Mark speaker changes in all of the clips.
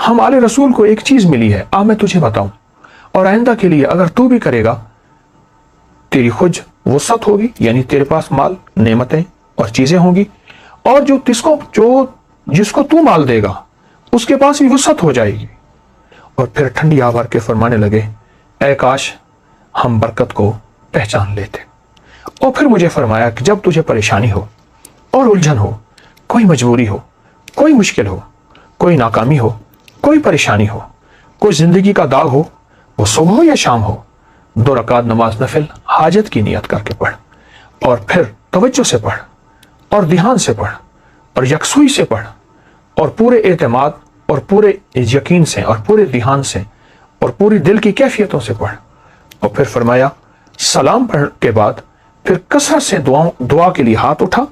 Speaker 1: ہم آل رسول کو ایک چیز ملی ہے، میں تجھے بتاؤں، اور آئندہ کے لیے اگر تو بھی کرے گا تیری خود وسعت ہوگی، یعنی تیرے پاس مال، نعمتیں اور چیزیں ہوں گی، اور جس کو تو مال دے گا اس کے پاس بھی وسعت ہو جائے گی۔ اور پھر ٹھنڈی آوار کے فرمانے لگے، اے کاش ہم برکت کو پہچان لیتے۔ اور پھر مجھے فرمایا کہ جب تجھے پریشانی ہو اور الجھن ہو، کوئی مجبوری ہو، کوئی مشکل ہو، کوئی ناکامی ہو، کوئی پریشانی ہو، کوئی زندگی کا داغ ہو، وہ صبح ہو یا شام ہو، 2 رکعت نماز نفل حاجت کی نیت کر کے پڑھ، اور پھر توجہ سے پڑھ، اور دھیان سے پڑھ، اور یکسوئی سے پڑھ، اور پورے اعتماد اور پورے یقین سے اور پورے دھیان سے اور پوری دل کی کیفیتوں سے پڑھ۔ اور پھر فرمایا سلام پڑھنے کے بعد پھر کثرت سے دعا کے لیے ہاتھ اٹھا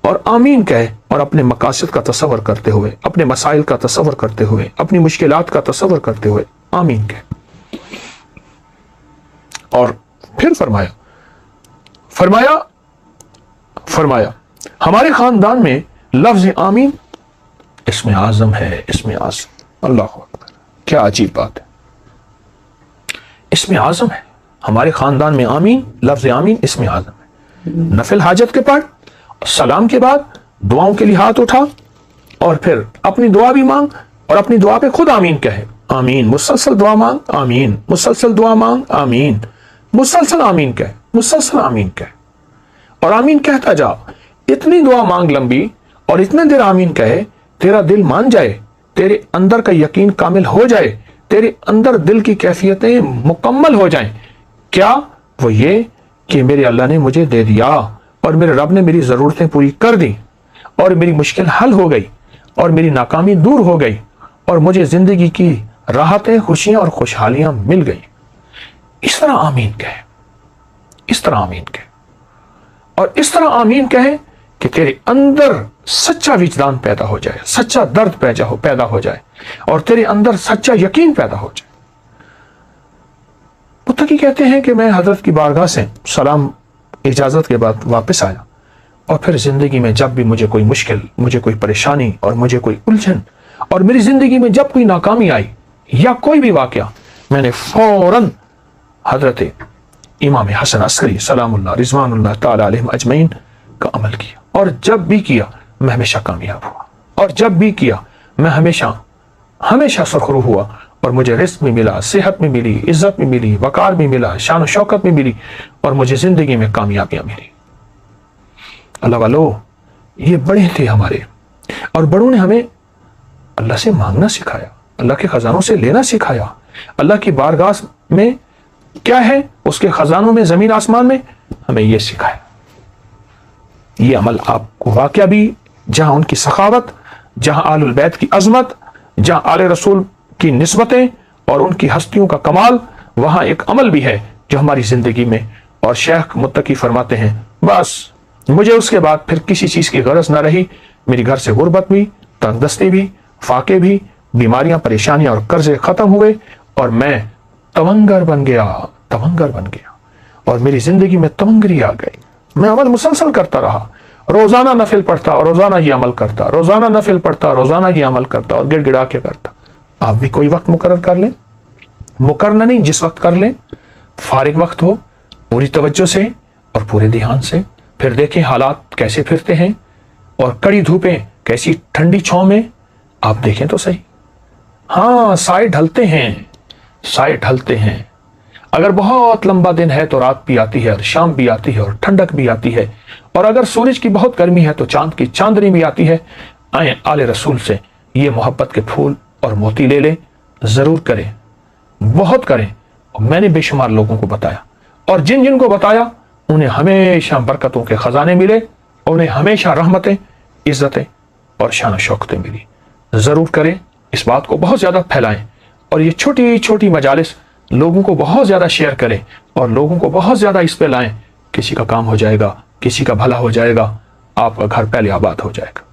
Speaker 1: اور آمین کہے، اور اپنے مقاصد کا تصور کرتے ہوئے، اپنے مسائل کا تصور کرتے ہوئے، اپنی مشکلات کا تصور کرتے ہوئے آمین کہے۔ اور پھر فرمایا ہمارے خاندان میں لفظ آمین اسم اعظم ہے، اسم اعظم۔ اللہ اکبر، کیا عجیب بات ہے، اسم اعظم ہے ہمارے خاندان میں آمین، لفظ آمین اسم اعظم ہے۔ نفل حاجت کے پڑھ، سلام کے بعد دعاؤں کے لیے ہاتھ اٹھا، اور پھر اپنی دعا بھی مانگ، اور اپنی دعا پہ خود آمین کہے، آمین، مسلسل دعا مانگ، آمین، مسلسل دعا مانگ، آمین، مسلسل آمین کہے، مسلسل آمین کہے، اور آمین کہتا جا، اتنی دعا مانگ لمبی اور اتنے دیر آمین کہے، تیرا دل مان جائے، تیرے اندر کا یقین کامل ہو جائے، تیرے اندر دل کی کیفیتیں مکمل ہو جائیں۔ کیا؟ وہ یہ کہ میرے اللہ نے مجھے دے دیا، اور میرے رب نے میری ضرورتیں پوری کر دی، اور میری مشکل حل ہو گئی، اور میری ناکامی دور ہو گئی، اور مجھے زندگی کی راحتیں، خوشیاں اور خوشحالیاں مل گئی۔ اس طرح آمین کہے، اس طرح آمین کہے، اور اس طرح آمین کہے کہ تیرے اندر سچا وجدان پیدا ہو جائے، سچا درد پیدا ہو جائے، اور تیرے اندر سچا یقین پیدا ہو جائے۔ متقی کہتے ہیں کہ میں حضرت کی بارگاہ سے سلام اجازت کے بعد واپس آیا، اور پھر زندگی میں جب بھی مجھے کوئی مشکل، مجھے کوئی پریشانی اور مجھے کوئی الجھن، اور میری زندگی میں جب کوئی ناکامی آئی یا کوئی بھی واقعہ، میں نے فوراً حضرت امام حسن عسکری سلام اللہ رضوان اللہ تعالی علیہم اجمعین کا عمل کیا، اور جب بھی کیا میں ہمیشہ کامیاب ہوا، اور جب بھی کیا میں ہمیشہ سرخرو ہوا، اور مجھے رزق بھی ملا، صحت بھی ملی، عزت بھی ملی، وقار بھی ملا، شان و شوکت بھی ملی، اور مجھے زندگی میں کامیابیاں ملی۔ اللہ والو، یہ بڑے تھے ہمارے، اور بڑوں نے ہمیں اللہ سے مانگنا سکھایا، اللہ کے خزانوں سے لینا سکھایا، اللہ کی بارگاہ میں کیا ہے، اس کے خزانوں میں، زمین آسمان میں، ہمیں یہ سکھایا۔ یہ عمل آپ کو واقعہ بھی، جہاں ان کی سخاوت، جہاں آل البیت کی عظمت، جہاں آل رسول کی نسبتیں اور ان کی ہستیوں کا کمال، وہاں ایک عمل بھی ہے جو ہماری زندگی میں، اور شیخ متقی فرماتے ہیں بس مجھے اس کے بعد پھر کسی چیز کی غرض نہ رہی، میری گھر سے غربت بھی، تنگ دستی بھی، فاقے بھی، بیماریاں، پریشانیاں اور قرضے ختم ہوئے، اور میں تونگر بن گیا، اور میری زندگی میں تونگری آ گئی۔ میں عمل مسلسل کرتا رہا، روزانہ نفل پڑھتا اور روزانہ یہ عمل کرتا، روزانہ نفل پڑھتا، روزانہ یہ عمل کرتا، اور گڑ گڑا کے کرتا۔ آپ بھی کوئی وقت مقرر کر لیں، مقرر نہیں، جس وقت کر لیں، فارغ وقت ہو، پوری توجہ سے اور پورے دھیان سے، پھر دیکھیں حالات کیسے پھرتے ہیں، اور کڑی دھوپیں کیسی ٹھنڈی چھاؤں میں، آپ دیکھیں تو صحیح۔ ہاں، سائے ڈھلتے ہیں، اگر بہت لمبا دن ہے تو رات بھی آتی ہے، اور شام بھی آتی ہے، اور ٹھنڈک بھی آتی ہے، اور اگر سورج کی بہت گرمی ہے تو چاند کی چاندنی بھی آتی ہے۔ آئیں آل رسول سے یہ محبت کے پھول اور موتی لے لیں، ضرور کریں، بہت کریں۔ اور میں نے بے شمار لوگوں کو بتایا، اور جن کو بتایا انہیں ہمیشہ برکتوں کے خزانے ملے، انہیں ہمیشہ رحمتیں، عزتیں اور شان و شوکتیں ملی۔ ضرور کریں، اس بات کو بہت زیادہ پھیلائیں، اور یہ چھوٹی چھوٹی مجالس لوگوں کو بہت زیادہ شیئر کریں، اور لوگوں کو بہت زیادہ اس پہ لائیں۔ کسی کا کام ہو جائے گا، کسی کا بھلا ہو جائے گا، آپ کا گھر پہلے آباد ہو جائے گا۔